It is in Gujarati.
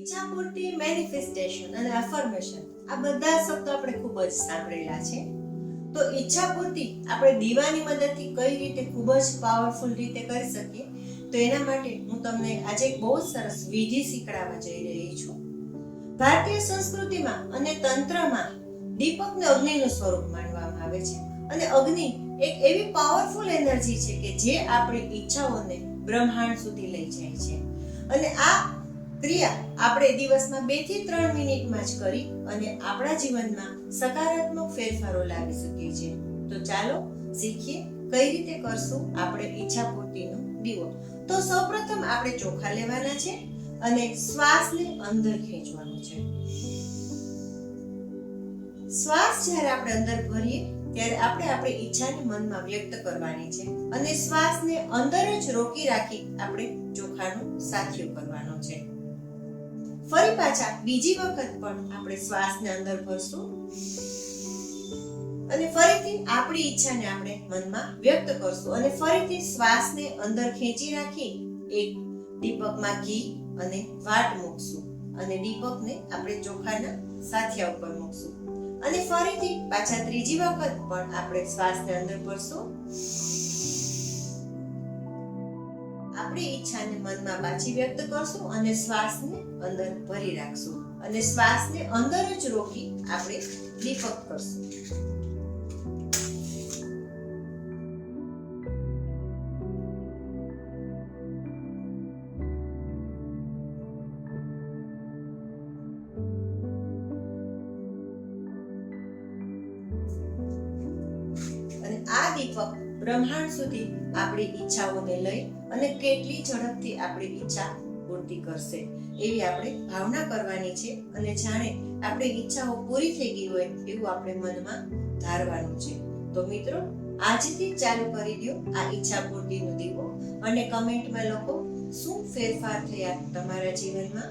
ઈચ્છા પૂર્તિ, મેનિફેસ્ટેશન અને અફર્મેશન આ બધા શબ્દો આપણે ખૂબ જ સાંભળેલા છે. તો ઈચ્છા પૂર્તિ આપણે દીવાની મદદથી કઈ રીતે ખૂબ જ પાવરફુલ રીતે કરી શકીએ, તો એના માટે હું તમને આજે એક બહુ સરસ વિધિ શીખડાવવા જઈ રહી છું. ભારતીય સંસ્કૃતિમાં અને તંત્રમાં દીપકને અગ્નિનું સ્વરૂપ માનવામાં આવે છે અને અગ્નિ એક એવી પાવરફુલ એનર્જી છે કે જે આપણી ઈચ્છાઓને બ્રહ્માંડ સુધી લઈ જાય છે. અને આ ક્રિયા આપણે દિવસમાં 2 થી 3 મિનિટમાં જ કરી અને આપણા જીવનમાં સકારાત્મક ફેરફારો લાવી શકીએ છીએ. તો ચાલો શીખીએ કઈ રીતે કરશું આપણે ઈચ્છા પૂર્તિનો દીવો. તો સૌપ્રથમ આપણે ચોખા લેવાના છે અને શ્વાસને અંદર ખેંચવાનો છે. શ્વાસ જ્યારે આપણે અંદર ભરીએ ત્યારે આપણે આપણી ઈચ્છાને મનમાં વ્યક્ત કરવાની છે અને શ્વાસને અંદર જ રોકી રાખી આપણે ચોખાનો સાથિયો કરવાનો છે. ફરી પાછા બીજી વખત પણ આપણે શ્વાસને અંદર ભરશું અને ફરીથી આપણી ઈચ્છાને આપણે મનમાં વ્યક્ત કરશું અને ફરીથી શ્વાસને અંદર ખેંચી રાખી એક દીપકમાં ઘી અને વાટ મૂકશું અને દીપકને આપણે ચોખાના સાથિયા ઉપર મૂકશું અને ફરીથી પાછા ત્રીજી વખત પણ આપણે શ્વાસને અંદર ભરશું, આપણી ઈચ્છાને મનમાં પાછી વ્યક્ત કરશું અને શ્વાસને અંદર ભરી રાખશું અને શ્વાસને અંદર જ રોકી આપણે દીપક કરશું. આ દીપક બ્રહ્માંડ સુધી આપણી ઈચ્છાઓને લઈ અને કેટલી ઝડપથી આપણી ઈચ્છા પૂર્તિ કરશે એવી આપણે ભાવના કરવાની છે અને જાણે આપણી ઈચ્છાઓ પૂરી થઈ ગઈ હોય એવું આપણે મનમાં ધારવાનું છે. તો મિત્રો આજથી ચાલુ કરી દો આ ઈચ્છા પૂર્તિનો દીવો અને કમેન્ટમાં લખો શું ફેરફાર થયા તમારા જીવનમાં.